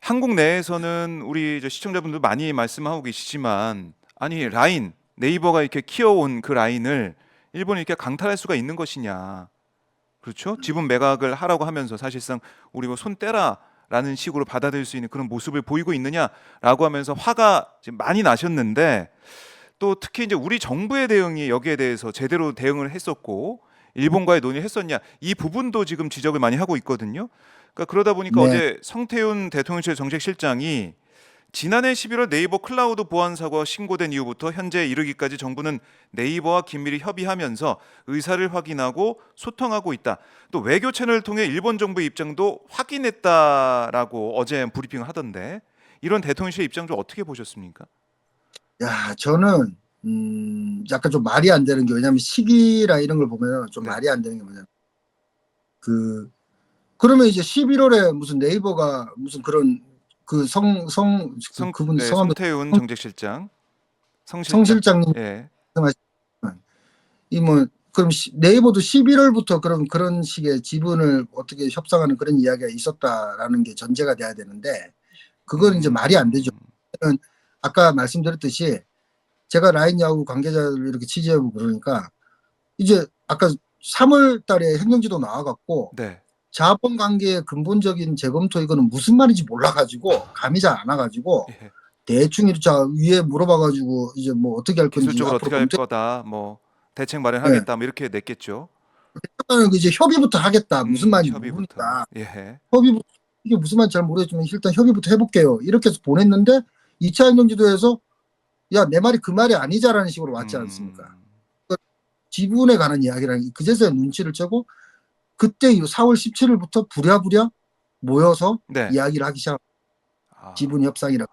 한국 내에서는 우리 시청자분들 많이 말씀하고 계시지만 아니 라인 네이버가 이렇게 키워온 그 라인을 일본이 이렇게 강탈할 수가 있는 것이냐. 그렇죠? 지분 매각을 하라고 하면서 사실상 우리 뭐 손 떼라라는 식으로 받아들일 수 있는 그런 모습을 보이고 있느냐라고 하면서 화가 지금 많이 나셨는데 또 특히 이제 우리 정부의 대응이 여기에 대해서 제대로 대응을 했었고 일본과의 논의를 했었냐 이 부분도 지금 지적을 많이 하고 있거든요. 그러니까 그러다 보니까 네. 어제 성태윤 대통령실 정책실장이 지난해 11월 네이버 클라우드 보안 사고가 신고된 이후부터 현재 이르기까지 정부는 네이버와 긴밀히 협의하면서 의사를 확인하고 소통하고 있다. 또 외교 채널을 통해 일본 정부의 입장도 확인했다라고 어제 브리핑을 하던데 이런 대통령실 입장 좀 어떻게 보셨습니까? 야, 저는 약간 좀 말이 안 되는 게, 왜냐면 시기라 이런 걸 보면 좀 네. 말이 안 되는 게 뭐냐면, 그 그러면 이제 11월에 무슨 네이버가 무슨 그런 그분 네, 성함도 성태윤 정책실장, 성 성실장. 실장님 예. 말씀하시면 이 뭐 그럼 네이버도 11월부터 그런 식의 지분을 어떻게 협상하는 그런 이야기가 있었다라는 게 전제가 돼야 되는데, 그건 이제 말이 안 되죠. 음. 아까 말씀드렸듯이 제가 라인 야후 관계자들 이렇게 취재하고 그러니까 이제 아까 3월 달에 행정지도 나와갖고 네. 자본 관계의 근본적인 재검토 이거는 무슨 말인지 몰라가지고 감이 잘 안 와가지고 예. 대충 이렇게 위에 물어봐가지고 이제 뭐 어떻게 할 건지 기술적으로 앞으로 어떻게 할 검토. 거다. 뭐 대책 예. 마련하겠다. 뭐 이렇게 냈겠죠. 이제 협의부터 하겠다. 무슨 말인지 협의부터. 모르니까 예. 협의부터 이게 무슨 말인지 잘 모르겠지만 일단 협의부터 해볼게요. 이렇게 해서 보냈는데 2차 행정지도에서 야, 내 말이 그 말이 아니자라는 식으로 왔지 않습니까? 음. 지분에 관한 이야기랑 그제서야 눈치를 채고 그때 4월 17일부터 부랴부랴 모여서 네. 이야기를 하기 시작. 지분 아. 협상이라.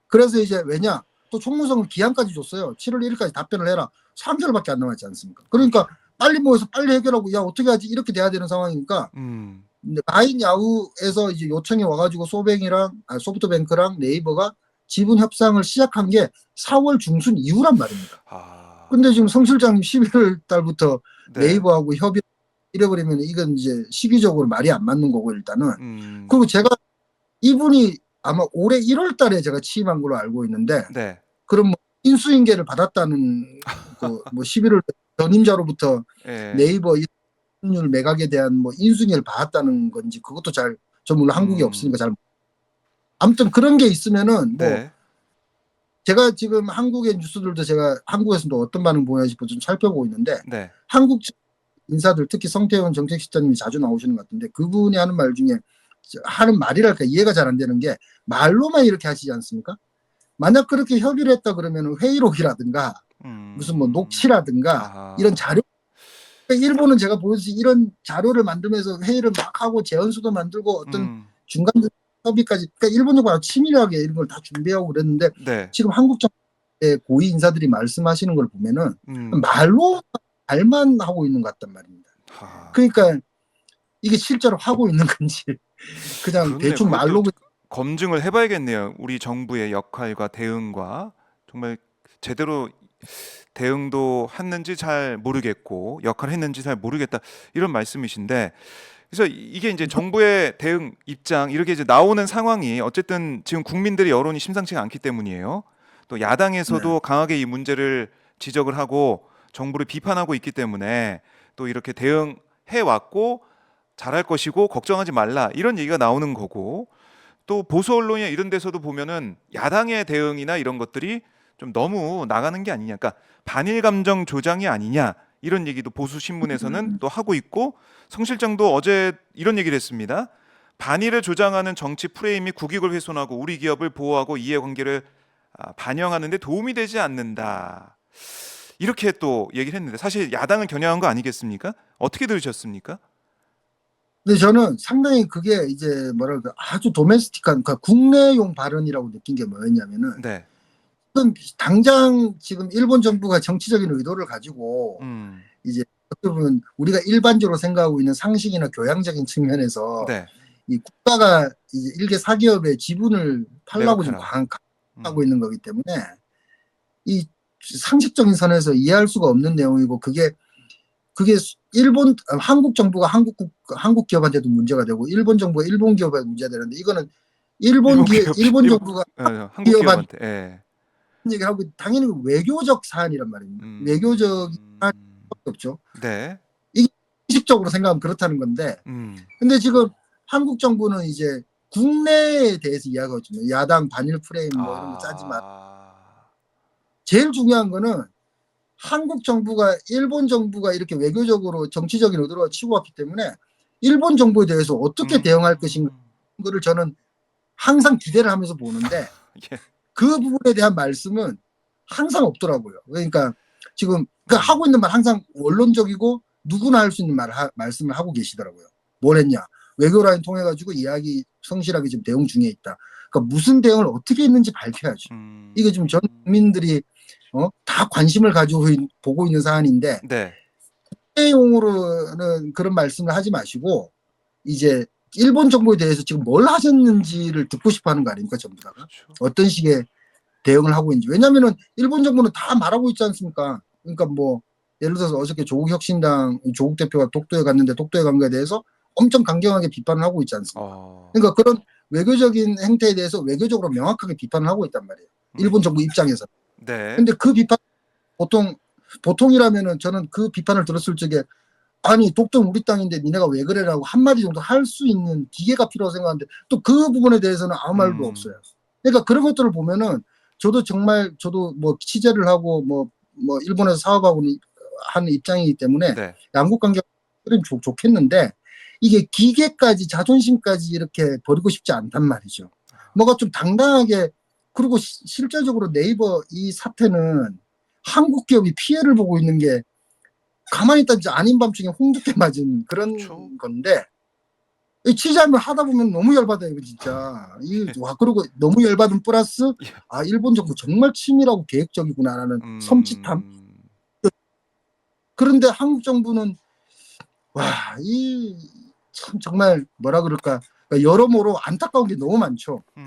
그래서 이제 왜냐 또 총무성을 기한까지 줬어요. 7월 1일까지 답변을 해라. 3개월밖에 안 남았지 않습니까? 그러니까 그렇죠. 빨리 모여서 빨리 해결하고 야 어떻게 하지 이렇게 돼야 되는 상황이니까 음. 라인 야후에서 이제 요청이 와가지고 소프트뱅크랑 네이버가 지분 협상을 시작한 게 4월 중순 이후란 말입니다. 아. 근데 지금 성 실장님 11월 달부터 네. 네이버하고 협의 이래버리면 이건 이제 시기적으로 말이 안 맞는 거고 일단은. 음. 그리고 제가 이분이 아마 올해 1월 달에 제가 취임한 걸로 알고 있는데 네. 그럼 뭐 인수인계를 받았다는 그 뭐 11월 전임자로부터 예. 네이버 이익률 매각에 대한 뭐 인수인계를 받았다는 건지 그것도 잘 저 물론 한국에 없으니까 음. 잘 아무튼 그런 게 있으면은 뭐 네. 제가 지금 한국의 뉴스들도 제가 한국에서도 어떤 반응 보이나 싶어 좀 살펴보고 있는데 네. 한국 인사들 특히 성태훈 정책실장님이 자주 나오시는 것 같은데 그분이 하는 말 중에 하는 말이랄까 이해가 잘 안 되는 게 말로만 이렇게 하시지 않습니까? 만약 그렇게 협의를 했다 그러면 회의록이라든가 무슨 뭐 음. 녹취라든가 이런 아하. 자료 일본은 제가 보듯이 이런 자료를 만들면서 회의를 막 하고 제언서도 만들고 어떤 음. 중간 협의까지 그러니까 일본 정부가 치밀하게 이런 걸 다 준비하고 그랬는데 네. 지금 한국 정부의 고위 인사들이 말씀하시는 걸 보면은 음. 말로 말만 하고 있는 것 같단 말입니다. 하. 그러니까 이게 실제로 하고 있는 건지 그냥 그렇네요. 대충 그것도 말로 검증을 해 봐야겠네요. 우리 정부의 역할과 대응과 정말 제대로 대응도 했는지 잘 모르겠고 역할을 했는지 잘 모르겠다. 이런 말씀이신데 그래서 이게 이제 정부의 대응 입장 이렇게 이제 나오는 상황이 어쨌든 지금 국민들의 여론이 심상치가 않기 때문이에요. 또 네. 야당에서도 강하게 이 문제를 지적을 하고 정부를 비판하고 있기 때문에 또 이렇게 대응해 왔고 잘할 것이고 걱정하지 말라 이런 얘기가 나오는 거고 또 보수 언론이나 이런 데서도 보면은 야당의 대응이나 이런 것들이 좀 너무 나가는 게 아니냐, 그러니까 반일 감정 조장이 아니냐 이런 얘기도 보수 신문에서는 또 하고 있고 성 실장도 어제 이런 얘기를 했습니다. 반일을 조장하는 정치 프레임이 국익을 훼손하고 우리 기업을 보호하고 이해관계를 반영하는 데 도움이 되지 않는다. 이렇게 또 얘기를 했는데 사실 야당을 겨냥한 거 아니겠습니까? 어떻게 들으셨습니까? 근데 저는 상당히 그게 이제 뭐랄까 아주 도메스틱한 그러니까 국내용 발언이라고 느낀 게 뭐였냐면은 네. 지금 당장 지금 일본 정부가 정치적인 의도를 가지고 음. 이제 어떻게 보면 우리가 일반적으로 생각하고 있는 상식이나 교양적인 측면에서 네. 이 국가가 이제 일개 사기업의 지분을 팔라고 지금 매각하라. 강하고 음. 있는 거기 때문에 이 상식적인 선에서 이해할 수가 없는 내용이고 그게 일본 한국 정부가 한국 기업한테도 문제가 되고 일본 정부가 일본 기업에 문제가 되는데 이거는 일본 기업, 일본 정부가 한국 기업한 기업한테. 예. 얘기를 하고 당연히 외교적 사안이란 말입니다. 외교적 사안이 음, 없죠. 네. 이게 상식적으로 생각하면 그렇다는 건데, 음, 근데 지금 한국 정부는 이제 국내에 대해서 이야기하고 있죠. 야당 반일 프레임 뭐 이런 거 짜지 마. 아, 제일 중요한 거는 한국 정부가 일본 정부가 이렇게 외교적으로 정치적인 의도로 치고왔기 때문에 일본 정부에 대해서 어떻게 대응할 것인가 음, 를 저는 항상 기대를 하면서 보는데 예. 그 부분에 대한 말씀은 항상 없더라고요. 그러니까 지금 그 음, 하고 있는 말 항상 원론적이고 누구나 할 수 있는 말씀을 하고 계시더라고요. 뭘 했냐? 외교 라인 통해 가지고 이야기 성실하게 지금 대응 중에 있다. 그러니까 무슨 대응을 어떻게 했는지 밝혀야죠. 이게 지금 전 국민들이 다 관심을 가지고 보고 있는 사안인데 네. 내용으로는 그런 말씀을 하지 마시고 이제 일본 정부에 대해서 지금 뭘 하셨는지를 듣고 싶어 하는 거 아닙니까, 전부 다가? 그렇죠. 어떤 식의 대응을 하고 있는지. 왜냐면은 일본 정부는 다 말하고 있지 않습니까? 그러니까 뭐 예를 들어서 어저께 조국 혁신당 조국 대표가 독도에 갔는데 독도에 간 거에 대해서 엄청 강경하게 비판을 하고 있지 않습니까? 어, 그러니까 그런 외교적인 행태에 대해서 외교적으로 명확하게 비판을 하고 있단 말이에요. 일본 정부 입장에서. 네. 근데 그 비판 보통 보통이라면은 저는 그 비판을 들었을 적에 아니 독도는 우리 땅인데 니네가 왜 그래라고 한마디 정도 할 수 있는 기계가 필요하다고 생각하는데 또 그 부분에 대해서는 아무 말도 없어요. 그러니까 그런 것들을 보면은 저도 뭐 취재를 하고 뭐 일본에서 사업하고 하는 입장이기 때문에 네. 양국 관계가 좋겠는데 이게 기계까지 자존심까지 이렇게 버리고 싶지 않단 말이죠. 뭐가 좀 당당하게 그리고 실제적으로 네이버 이 사태는 한국 기업이 피해를 보고 있는 게 가만히 있다 진짜 아닌 밤중에 홍두깨 맞은 그렇죠. 그런 건데 취재하면 하다 보면 너무 열받아요 이거 진짜. 와 그리고 너무 열받은 플러스 예. 아 일본 정부 정말 치밀하고 계획적이구나라는 섬찟함. 그런데 한국 정부는 와 이 참 정말 뭐라 그럴까 그러니까 여러모로 안타까운 게 너무 많죠. 네,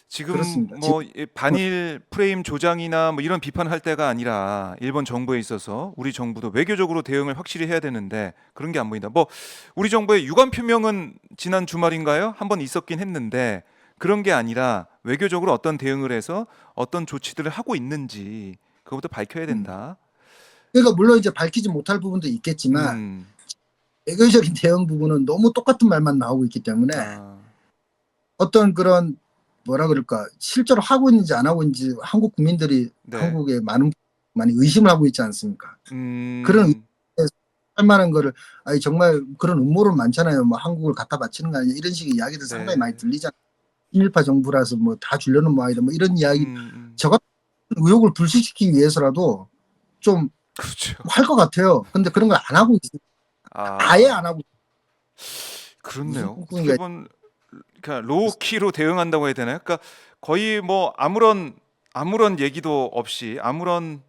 지금 그렇습니다. 지금 뭐 반일 프레임 조장이나 뭐 이런 비판을 할 때가 아니라 일본 정부에 있어서 우리 정부도 외교적으로 대응을 확실히 해야 되는데 그런 게 안 보인다. 뭐 우리 정부의 유감 표명은 지난 주말인가요? 한번 있었긴 했는데 그런 게 아니라 외교적으로 어떤 대응을 해서 어떤 조치들을 하고 있는지 그것부터 밝혀야 음. 된다. 그러니까 물론 이제 밝히지 못할 부분도 있겠지만 음, 외교적인 대응 부분은 너무 똑같은 말만 나오고 있기 때문에 아, 어떤 그런 뭐라 그럴까 실제로 하고 있는지 안 하고 있는지 한국 국민들이 네. 한국에 많이 의심을 하고 있지 않습니까? 그런 음, 의심에 할 만한 거를 아니 정말 그런 음모론 많잖아요. 뭐 한국을 갖다 바치는 거 아니냐 이런 식의 이야기들 상당히 많이 네. 들리잖아요. 친일파 정부라서 뭐 다 주려는 모양이다 뭐 이런 이야기 음, 저 같은 의혹을 불식시키기 위해서라도 좀 그렇죠. 할 것 같아요. 근데 그런 걸 안 하고 있어요. 아예 아, 안 하고 무슨 그렇네요. 어떻게 꿍꿍이가 보면 그러니까 로우키로 대응한다고 해야 되나요? 그러니까 거의 뭐 아무런 얘기도 없이 아무런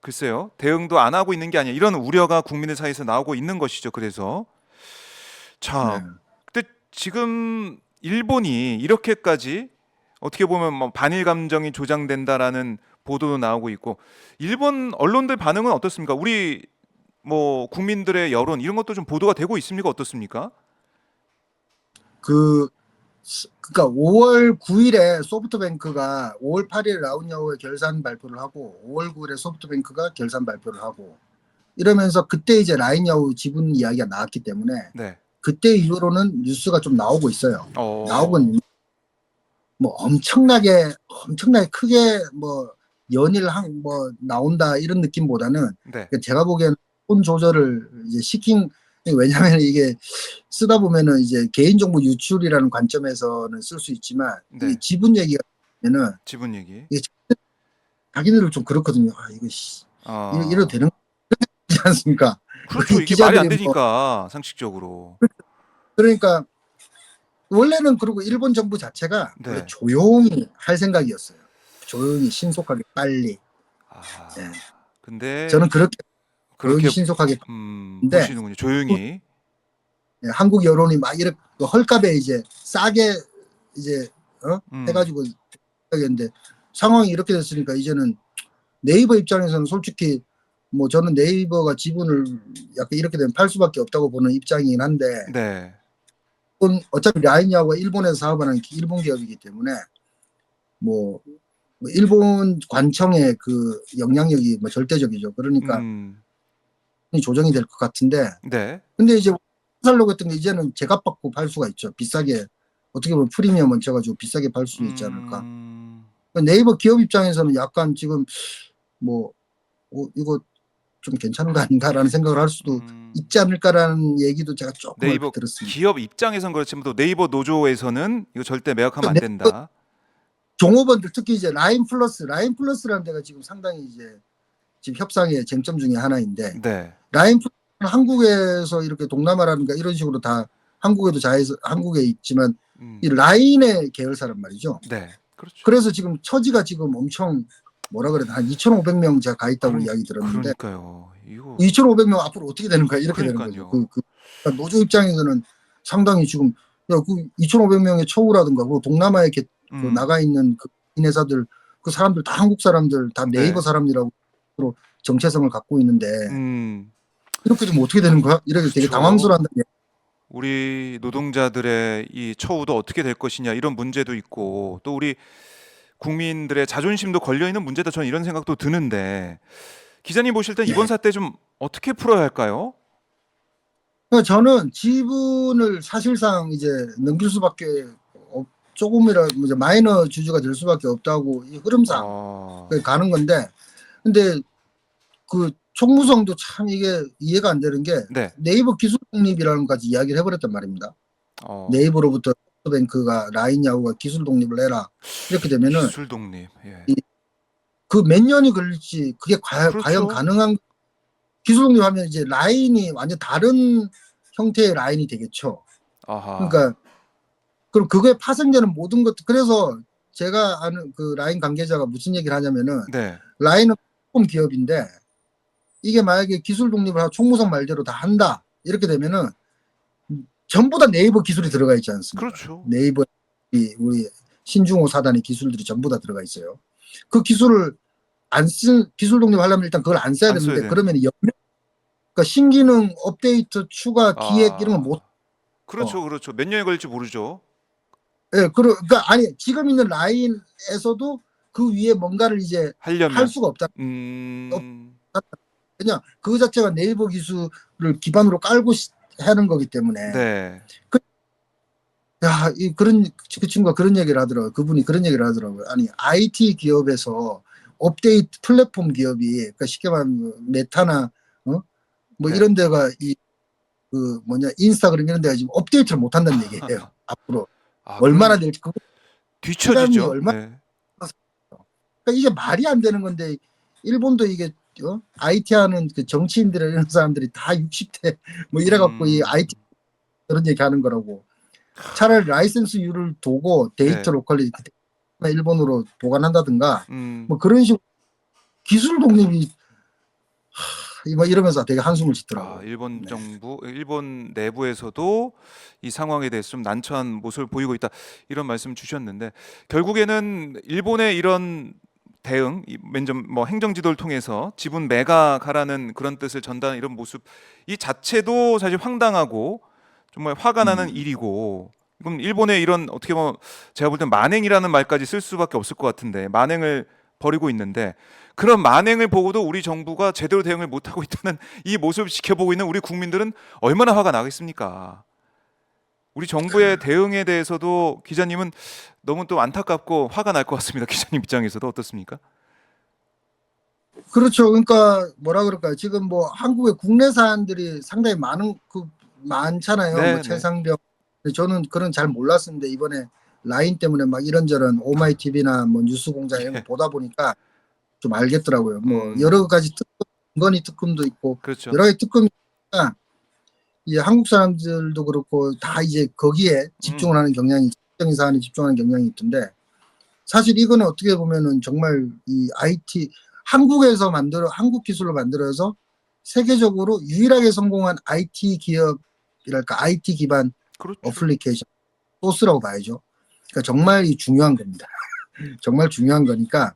글쎄요 대응도 안 하고 있는 게 아니야 이런 우려가 국민의 사이에서 나오고 있는 것이죠. 그래서 네. 자, 근데 지금 일본이 이렇게까지 어떻게 보면 뭐 반일 감정이 조장된다라는 보도도 나오고 있고 일본 언론들 반응은 어떻습니까? 우리 뭐 국민들의 여론 이런 것도 좀 보도가 되고 있습니까? 어떻습니까? 그 그러니까 5월 9일에 소프트뱅크가 5월 8일 라운야오의 결산 발표를 하고 5월 9일에 소프트뱅크가 결산 발표를 하고 이러면서 그때 이제 라인야오 지분 이야기가 나왔기 때문에 네. 그때 이후로는 뉴스가 좀 나오고 있어요. 나오곤 어, 뭐 엄청나게 크게 뭐 연일 뭐 나온다 이런 느낌보다는 네. 제가 보기에는 돈 조절을 이제 시킨 왜냐하면 이게 쓰다 보면은 이제 개인정보 유출이라는 관점에서는 쓸 수 있지만 이게 네. 지분 얘기가 되면은 지분 얘기. 이게 자기들을 좀 그렇거든요. 아 이거 이래도 아, 되는 거지 않습니까? 그렇죠. 이게 말이 안 기자들이 뭐 되니까 상식적으로. 그러니까 원래는 그리고 일본 정부 자체가 원래 네. 조용히 할 생각이었어요. 조용히 신속하게 빨리. 예. 아, 근데 저는 그렇게 조용히 그렇게 신속하게 했는데 보시는군요. 조용히. 예, 한국 여론이 막 이렇게 헐값에 이제 싸게 이제 음, 해가지고 하겠는데 상황이 이렇게 됐으니까 이제는 네이버 입장에서는 솔직히 뭐 저는 네이버가 지분을 약간 이렇게 되면 팔 수밖에 없다고 보는 입장이긴 한데 네. 어차피 라인야후가 일본에서 사업하는 일본 기업이기 때문에 뭐 일본 관청의 그 영향력이 뭐 절대적이죠. 그러니까 조정이 될 것 같은데, 네. 근데 이제 살려고 했던 게 이제는 제값 받고 팔 수가 있죠. 비싸게, 어떻게 보면 프리미엄 얹혀가지고 비싸게 팔 수 있지 않을까. 네이버 기업 입장에서는 약간 지금 뭐 이거 좀 괜찮은 거 아닌가라는 생각을 할 수도 있지 않을까라는 얘기도 제가 조금 얼핏 네이버 들었습니다. 기업 입장에선 그렇지만 또 네이버 노조에서는 이거 절대 매각하면 안 된다. 종업원들 특히 이제 라인 플러스라는 데가 지금 상당히 이제 지금 협상의 쟁점 중에 하나인데, 네. 라인 플러스는 한국에서 이렇게 동남아라든가 이런 식으로 다 한국에도 한국에 있지만 이 라인의 계열사란 말이죠. 네. 그렇죠. 그래서 지금 처지가 지금 엄청 뭐라 그래야 되나, 한 2,500명 제가 가 있다고 이야기 들었는데, 그러니까요. 이거 2,500명 앞으로 어떻게 되는 거야? 이렇게 되는 그러니까요. 거죠. 그러니까 노조 입장에서는 상당히 지금, 야, 그 2,500명의 처우라든가 그 동남아에 이렇게 그 나가 있는 그 회사들, 그 사람들 다 한국 사람들, 다 네이버 네. 사람이라고 정체성을 갖고 있는데 이렇게 되면 어떻게 되는 거야? 이렇게 되게 그렇죠. 당황스러운다. 우리 노동자들의 이 처우도 어떻게 될 것이냐 이런 문제도 있고 또 우리 국민들의 자존심도 걸려 있는 문제다. 저는 이런 생각도 드는데 기자님 보실 땐 이번 사태 좀 어떻게 풀어야 할까요? 그러니까 저는 지분을 사실상 이제 넘길 수밖에 조금이라도 이제 마이너 주주가 될 수밖에 없다고 이 흐름상 가는 건데, 근데 그 총무성도 참 이게 이해가 안 되는 게 네. 네이버 기술 독립이라는 것까지 이야기를 해버렸단 말입니다. 네이버로부터 소프트뱅크가 라인야후가 기술 독립을 해라 이렇게 되면은 기술 독립. 예. 그 몇 년이 걸릴지 그게 과연 그렇죠. 가능한, 기술 독립하면 이제 라인이 완전 다른 형태의 라인이 되겠죠. 아하. 그러니까 그럼 그거에 파생되는 모든 것들, 그래서 제가 아는 그 라인 관계자가 무슨 얘기를 하냐면은 네. 라인은 플랫폼 기업인데 이게 만약에 기술 독립을 하고 총무성 말대로 다 한다 이렇게 되면은 전부 다 네이버 기술이 들어가 있지 않습니까? 그렇죠. 네이버 우리 신중호 사단의 기술들이 전부 다 들어가 있어요. 그 기술을 기술 독립하려면 일단 그걸 안 써야 안 써야 되는데, 되는. 그러면 그러니까 신기능 업데이트 추가 기획 이런 거 못. 그렇죠, 그렇죠. 몇 년이 걸릴지 모르죠. 예, 그러니까 아니 지금 있는 라인에서도 그 위에 뭔가를 이제 하려면. 할 수가 없다. 그냥 그 자체가 네이버 기술을 기반으로 깔고 하는 거기 때문에. 네. 야, 그 친구가 그런 얘기를 하더라고요. 그분이 그런 얘기를 하더라고요. 아니, IT 기업에서 업데이트 플랫폼 기업이, 그러니까 쉽게 말하면 메타나, 뭐 네. 이런 데가 인스타그램 이런 데가 지금 업데이트를 못 한다는 얘기예요. 앞으로. 얼마나 될지, 그거 시간이 뒤처지죠. 얼마나. 네. 그러니까 이게 말이 안 되는 건데, 일본도 이게, IT 하는 그 정치인들 이런 사람들이 다 60대 뭐 이래갖고 이 IT 그런 얘기 하는 거라고. 차라리 라이센스율을 두고 데이터 네. 로컬리 일본으로 보관한다든가 뭐 음. 그런 식으로 기술 독립이 뭐 이러면서 되게 한숨을 짓더라고요. 일본 네. 정부, 일본 내부에서도 이 상황에 대해서 좀 난처한 모습을 보이고 있다. 이런 말씀 주셨는데 결국에는 일본의 이런 대응, 맨좀 뭐 행정 지도를 통해서 지분 매각하라는 그런 뜻을 전달하는 이런 모습 이 자체도 사실 황당하고 정말 화가 나는 일이고 그럼 일본의 이런 어떻게 보면 제가 볼 땐 만행이라는 말까지 쓸 수밖에 없을 것 같은데 만행을 벌이고 있는데 그런 만행을 보고도 우리 정부가 제대로 대응을 못하고 있다는 이 모습을 지켜보고 있는 우리 국민들은 얼마나 화가 나겠습니까? 우리 정부의 대응에 대해서도 기자님은 너무 또 안타깝고 화가 날 것 같습니다. 기자님 입장에서도 어떻습니까? 그렇죠. 그러니까 뭐라 그럴까요? 지금 뭐 한국의 국내산들이 상당히 많잖아요. 뭐 네, 네. 최상병. 저는 그런 잘 몰랐는데 이번에 라인 때문에 막 이런저런 오마이 TV나 뭐 뉴스공장 이런 거 예. 보다 보니까 좀 알겠더라고요. 뭐 여러 가지 김건희 특검도 있고 그렇죠. 여러 가지 특검이 있으니까 이 한국 사람들도 그렇고 다 이제 거기에 집중을 하는 경향이, 특정인 사안에 집중하는 경향이 있던데, 사실 이거는 어떻게 보면은 정말 이 IT 한국 기술로 만들어서 세계적으로 유일하게 성공한 IT 기업이랄까, IT 기반 그렇죠. 어플리케이션 소스라고 봐야죠. 그러니까 정말 중요한 겁니다. 정말 중요한 거니까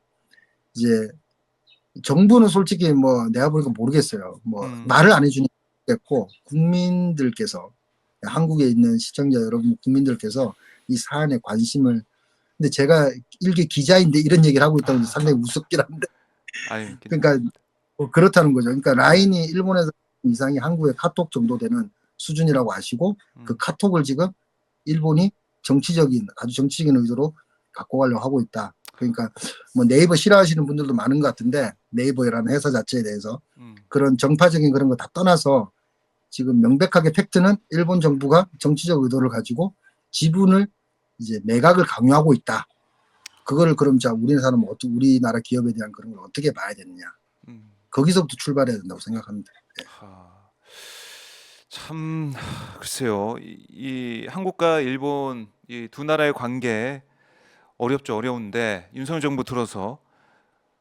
이제 정부는 솔직히 뭐 내가 보니까 모르겠어요. 뭐 말을 안 해주니까 모르겠고 국민들께서 한국에 있는 시청자 여러분 국민들께서 이 사안에 관심을 근데 제가 일개 기자인데 이런 얘기를 하고 있다고 해서 상당히 우습긴 한데 아유, 그러니까 뭐 그렇다는 거죠. 그러니까 네. 라인이 일본에서 이상이 한국의 카톡 정도 되는 수준이라고 아시고 그 카톡을 지금 일본이 아주 정치적인 의도로 갖고 가려고 하고 있다. 그러니까 뭐 네이버 싫어하시는 분들도 많은 것 같은데 네이버라는 회사 자체에 대해서 그런 정파적인 그런 거 다 떠나서 지금 명백하게 팩트는 일본 정부가 정치적 의도를 가지고 지분을 이제 매각을 강요하고 있다. 그거를 그럼 자 우리나라 기업에 대한 그런 걸 어떻게 봐야 되느냐. 거기서부터 출발해야 된다고 생각합니다. 참 글쎄요. 이 한국과 일본 이 두 나라의 관계 어렵죠. 어려운데 윤석열 정부 들어서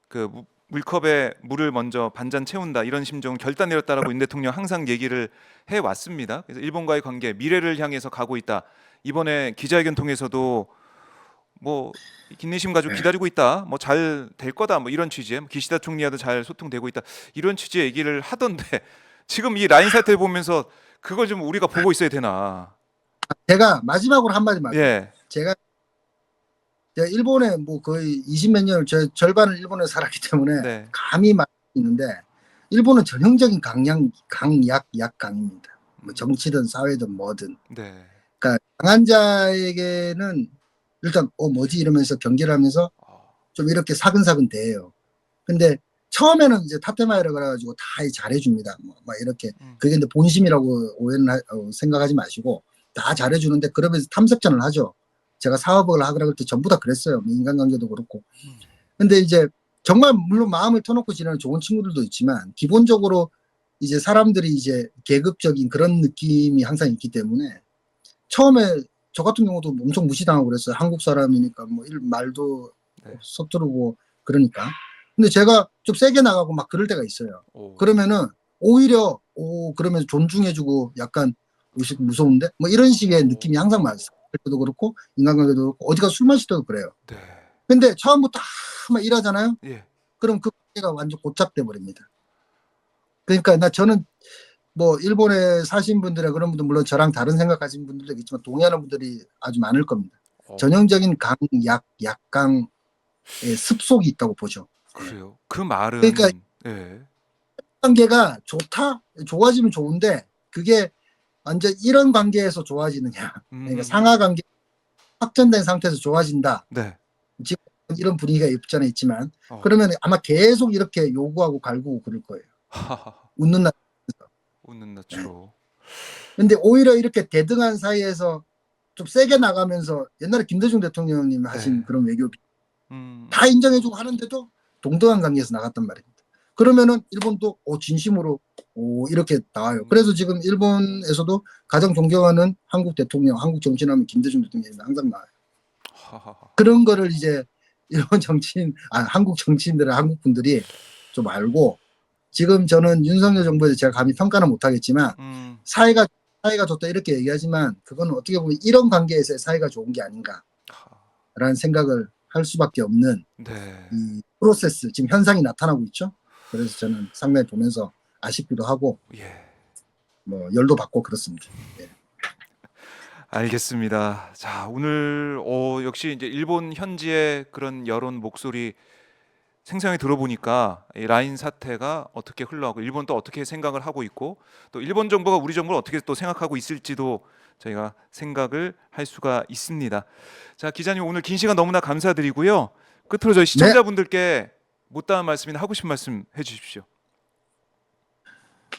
그 물컵에 물을 먼저 반잔 채운다 이런 심정 결단 내렸다라고 윤 대통령 항상 얘기를 해 왔습니다. 그래서 일본과의 관계 미래를 향해서 가고 있다. 이번에 기자회견 통해서도 뭐 긴내심 가지고 기다리고 있다. 뭐 잘 될 거다. 뭐 이런 취지의 기시다 총리와도 잘 소통되고 있다. 이런 취지의 얘기를 하던데 지금 이 라인 사태를 보면서 그걸 좀 우리가 보고 있어야 되나? 제가 마지막으로 한마디 말해요. 예. 제가 일본에 뭐 거의 20몇 년을 절반을 일본에 살았기 때문에 네. 감이 많이 있는데 일본은 전형적인 약강입니다. 뭐 정치든 사회든 뭐든. 네. 그러니까 강한 자에게는 일단 뭐지 이러면서 경계를 하면서 좀 이렇게 사근사근 대해요. 근데 처음에는 이제 타테마이라 그래가지고 다 잘해줍니다. 막 이렇게 그게 근데 본심이라고 생각하지 마시고 다 잘해주는데 그러면서 탐색전을 하죠. 제가 사업을 하거나 그럴 때 전부 다 그랬어요. 인간관계도 그렇고. 근데 이제 정말 물론 마음을 터놓고 지내는 좋은 친구들도 있지만 기본적으로 이제 사람들이 이제 계급적인 그런 느낌이 항상 있기 때문에 처음에 저 같은 경우도 엄청 무시당하고 그랬어요. 한국 사람이니까 뭐 말도 네. 서투르고 그러니까. 근데 제가 좀 세게 나가고 막 그럴 때가 있어요. 오. 그러면은 오히려 그러면서 존중해주고 약간 무서운데 뭐 이런 식의 느낌이 항상 많았어요. 그때도 그렇고 인간관계도 그렇고 어디가 술 마실 때도 그래요. 네. 근데 처음부터 막 일하잖아요. 예. 그럼 그 관계가 완전 고착돼 버립니다. 그러니까 저는 뭐 일본에 사신 분들이나 그런 분들 물론 저랑 다른 생각 가진 분들도 있지만 동의하는 분들이 아주 많을 겁니다. 전형적인 약강의 습속이 있다고 보죠. 그래요. 그 말은 그러니까 예. 관계가 좋아지면 좋은데 그게 완전 이런 관계에서 좋아지느냐. 그러니까 상하 관계 확전된 상태에서 좋아진다. 네. 지금 이런 분위기가 없잖아 있지만 그러면 아마 계속 이렇게 요구하고 갈구고 그럴 거예요. 웃는 날. 웃는 낯으로. 근데 오히려 이렇게 대등한 사이에서 좀 세게 나가면서 옛날에 김대중 대통령님 하신 네. 그런 외교 다 인정해주고 하는데도 동등한 관계에서 나갔단 말입니다. 그러면은 일본도 진심으로 이렇게 나와요. 그래서 지금 일본에서도 가장 존경하는 한국 대통령, 한국 정치인하면 김대중 대통령이 항상 나와요. 그런 거를 이제 일본 한국 정치인들은 한국 분들이 좀 알고 지금 저는 윤석열 정부에 제가 감히 평가는 못하겠지만 사이가 좋다 이렇게 얘기하지만 그건 어떻게 보면 이런 관계에서의 사이가 좋은 게 아닌가라는 생각을 할 수밖에 없는 네. 이 프로세스 지금 현상이 나타나고 있죠. 그래서 저는 상당히 보면서 아쉽기도 하고 뭐 열도 받고 그렇습니다. 예. 알겠습니다. 자, 오늘 역시 이제 일본 현지의 그런 여론 목소리 생생하게 들어보니까 이 라인 사태가 어떻게 흘러가고 일본 또 어떻게 생각을 하고 있고 또 일본 정부가 우리 정부를 어떻게 또 생각하고 있을지도 저희가 생각을 할 수가 있습니다. 자, 기자님 오늘 긴 시간 너무나 감사드리고요. 끝으로 저희 시청자분들께 못다한 말씀이나 하고 싶은 말씀 해주십시오.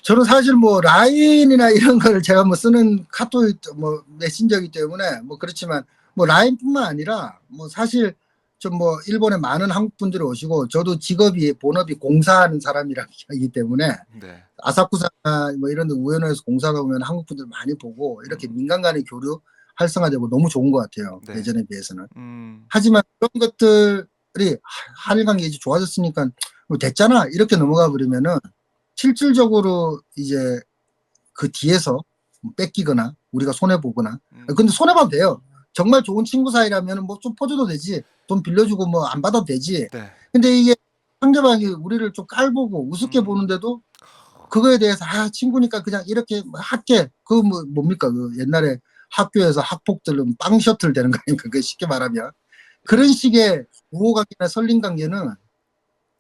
저는 사실 뭐 라인이나 이런 걸 제가 뭐 쓰는 카톡 뭐 메신저이기 때문에 뭐 그렇지만 뭐 라인뿐만 아니라 뭐 사실 좀 뭐 일본에 많은 한국 분들이 오시고 저도 본업이 공사하는 사람이기 때문에 아사쿠사나 뭐 이런 데 우에노에서 공사가 오면 한국 분들 많이 보고 이렇게 민간 간의 교류 활성화되고 너무 좋은 것 같아요. 예전에 비해서는. 하지만 그런 것들이 한일 관계 이제 좋아졌으니까 뭐 됐잖아 이렇게 넘어가 버리면은 실질적으로 이제 그 뒤에서 뺏기거나 우리가 손해보거나 근데 손해봐도 돼요. 정말 좋은 친구 사이라면 뭐 좀 퍼줘도 되지 돈 빌려주고 뭐 안 받아도 되지. 근데 이게 상대방이 우리를 좀 깔보고 우습게 보는데도 그거에 대해서 친구니까 그냥 이렇게 할게. 그 뭐 뭡니까 그 옛날에 학교에서 학폭들은 빵 셔틀 되는 거 아닙니까? 그 쉽게 말하면 그런 식의 우호관계나 설린관계는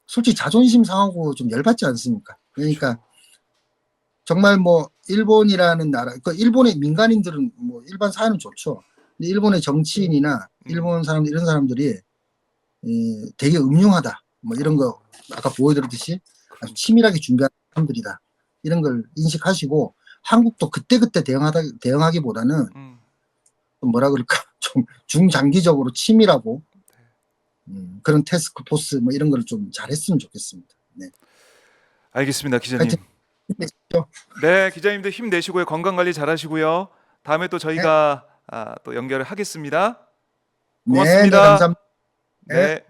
솔직히 자존심 상하고 좀 열받지 않습니까? 그러니까 정말 뭐 일본이라는 나라, 그 일본의 민간인들은 뭐 일반 사회는 좋죠. 근데 일본의 정치인이나 일본 사람들 이런 사람들이 되게 음흉하다. 뭐 이런 거 아까 보여드렸듯이 아주 치밀하게 준비한 사람들이다. 이런 걸 인식하시고 한국도 그때그때 대응하기보다는 음. 좀 뭐라 그럴까 좀 중장기적으로 치밀하고 그런 태스크 포스 뭐 이런 걸 좀 잘했으면 좋겠습니다. 네. 알겠습니다, 기자님. 하여튼 힘내십시오. 네, 기자님도 힘내시고요. 건강 관리 잘하시고요. 다음에 또 네, 저희가 또 연결을 하겠습니다. 네, 네, 고맙습니다. 감사합니다. 네. 네.